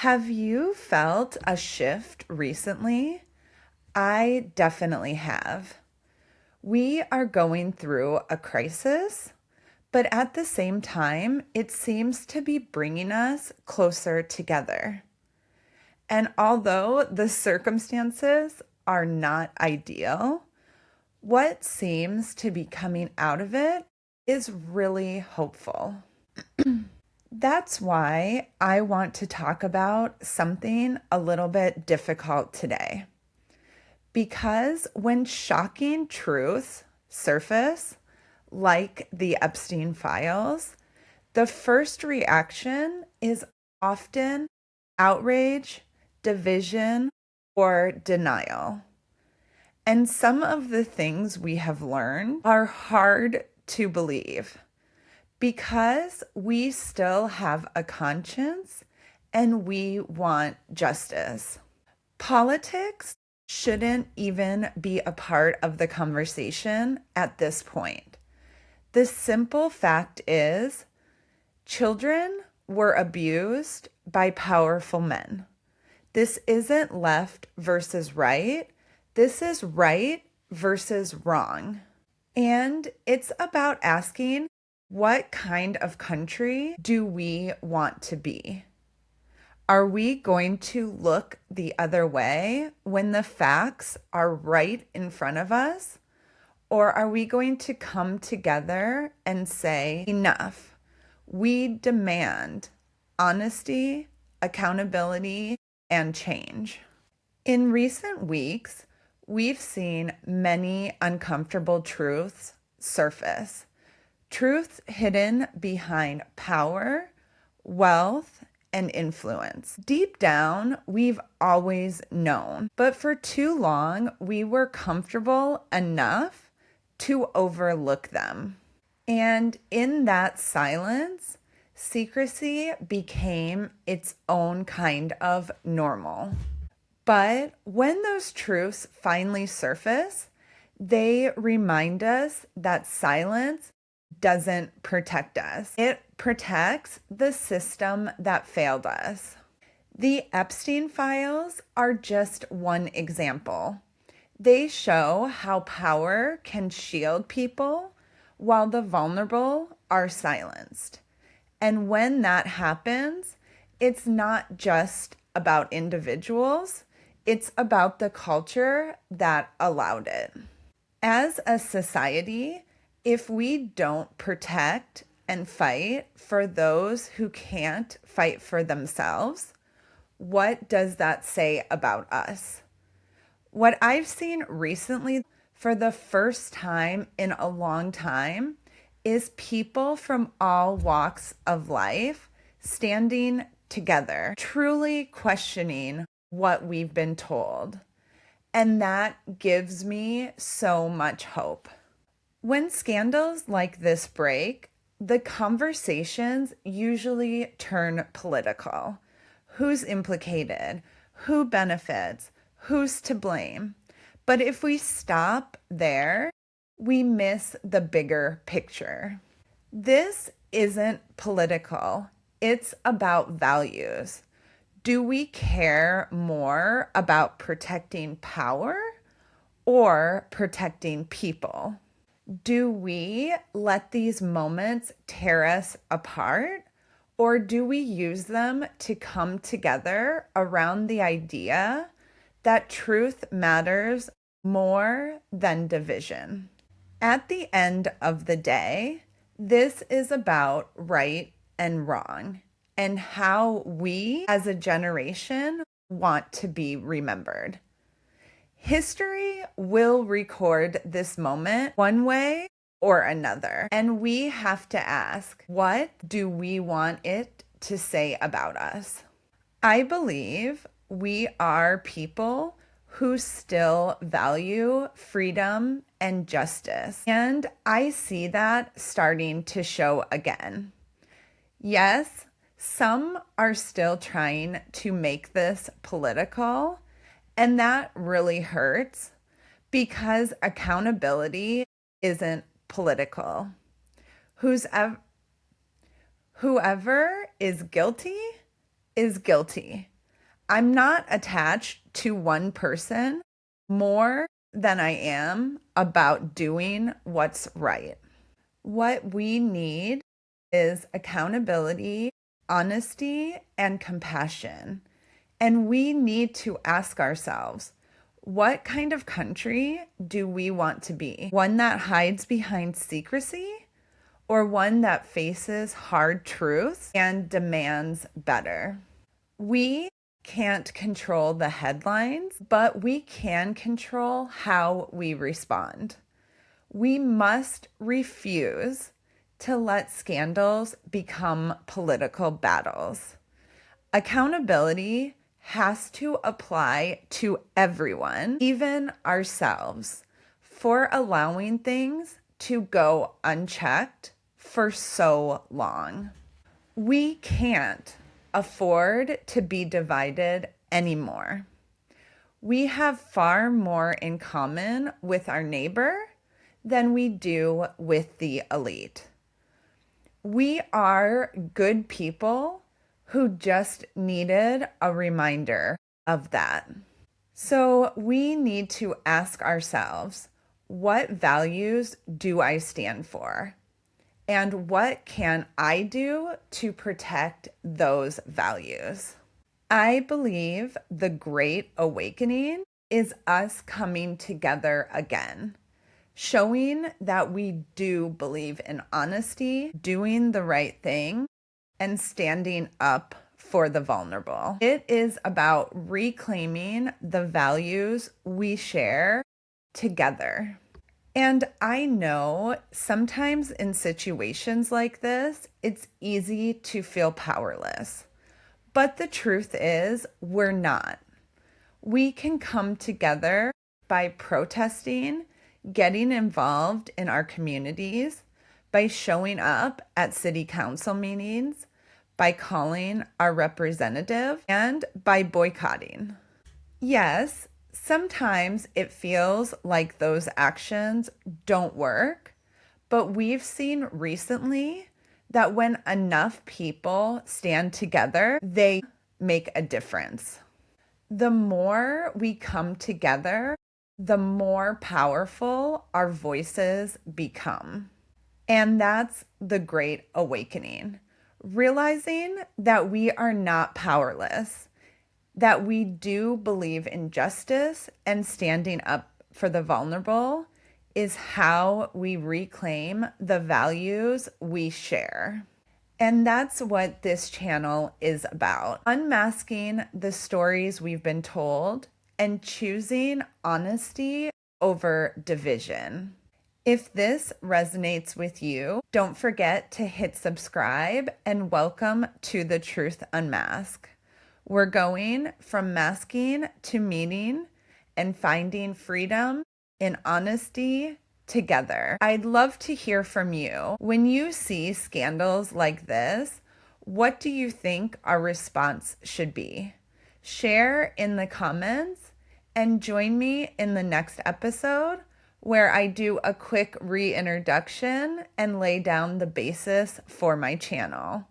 Have you felt a shift recently? I definitely have. We are going through a crisis, but at the same time, it seems to be bringing us closer together. And although the circumstances are not ideal, what seems to be coming out of it is really hopeful. That's why I want to talk about something a little bit difficult today. Because when shocking truths surface, like the Epstein files, the first reaction is often outrage, division, or denial. And some of the things we have learned are hard to believe because we still have a conscience and we want justice. Politics shouldn't even be a part of the conversation at this point. The simple fact is, children were abused by powerful men. This isn't left versus right. This is right versus wrong. And it's about asking, what kind of country do we want to be? Are we going to look the other way when the facts are right in front of us? Or are we going to come together and say, enough? We demand honesty, accountability, and change. In recent weeks, we've seen many uncomfortable truths surface. Truths hidden behind power, wealth, and influence. Deep down, we've always known, but for too long, we were comfortable enough to overlook them. And in that silence, secrecy became its own kind of normal. But when those truths finally surface, they remind us that silence doesn't protect us. It protects the system that failed us. The Epstein files are just one example. They show how power can shield people while the vulnerable are silenced. And when that happens, it's not just about individuals, it's about the culture that allowed it. As a society, if we don't protect and fight for those who can't fight for themselves, what does that say about us? What I've seen recently for the first time in a long time is people from all walks of life standing together, truly questioning what we've been told. And that gives me so much hope. When scandals like this break, the conversations usually turn political. Who's implicated? Who benefits? Who's to blame? But if we stop there, we miss the bigger picture. This isn't political. It's about values. Do we care more about protecting power or protecting people? Do we let these moments tear us apart, or do we use them to come together around the idea that truth matters more than division? At the end of the day, this is about right and wrong and how we as a generation want to be remembered. History will record this moment one way or another, and we have to ask, what do we want it to say about us? I believe we are people who still value freedom and justice, and I see that starting to show again. Yes, some are still trying to make this political, and that really hurts because accountability isn't political. Whoever is guilty is guilty. I'm not attached to one person more than I am about doing what's right. What we need is accountability, honesty, and compassion. And we need to ask ourselves, what kind of country do we want to be? One that hides behind secrecy or one that faces hard truths and demands better? We can't control the headlines, but we can control how we respond. We must refuse to let scandals become political battles. Accountability has to apply to everyone, even ourselves, for allowing things to go unchecked for so long. We can't afford to be divided anymore. We have far more in common with our neighbor than we do with the elite. We are good people who just needed a reminder of that. So we need to ask ourselves, what values do I stand for? And what can I do to protect those values? I believe the Great Awakening is us coming together again, showing that we do believe in honesty, doing the right thing, and standing up for the vulnerable. It is about reclaiming the values we share together. And I know sometimes in situations like this, it's easy to feel powerless. But the truth is, we're not. We can come together by protesting, getting involved in our communities, by showing up at city council meetings, by calling our representative, and by boycotting. Yes, sometimes it feels like those actions don't work, but we've seen recently that when enough people stand together, they make a difference. The more we come together, the more powerful our voices become. And that's the Great Awakening. Realizing that we are not powerless, that we do believe in justice and standing up for the vulnerable is how we reclaim the values we share. And that's what this channel is about. Unmasking the stories we've been told and choosing honesty over division. If this resonates with you, don't forget to hit subscribe and welcome to the Truth Unmasked. We're going from masking to meaning and finding freedom in honesty together. I'd love to hear from you. When you see scandals like this, what do you think our response should be? Share in the comments and join me in the next episode where I do a quick reintroduction and lay down the basis for my channel.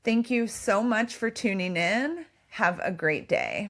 Thank you so much for tuning in. Have a great day.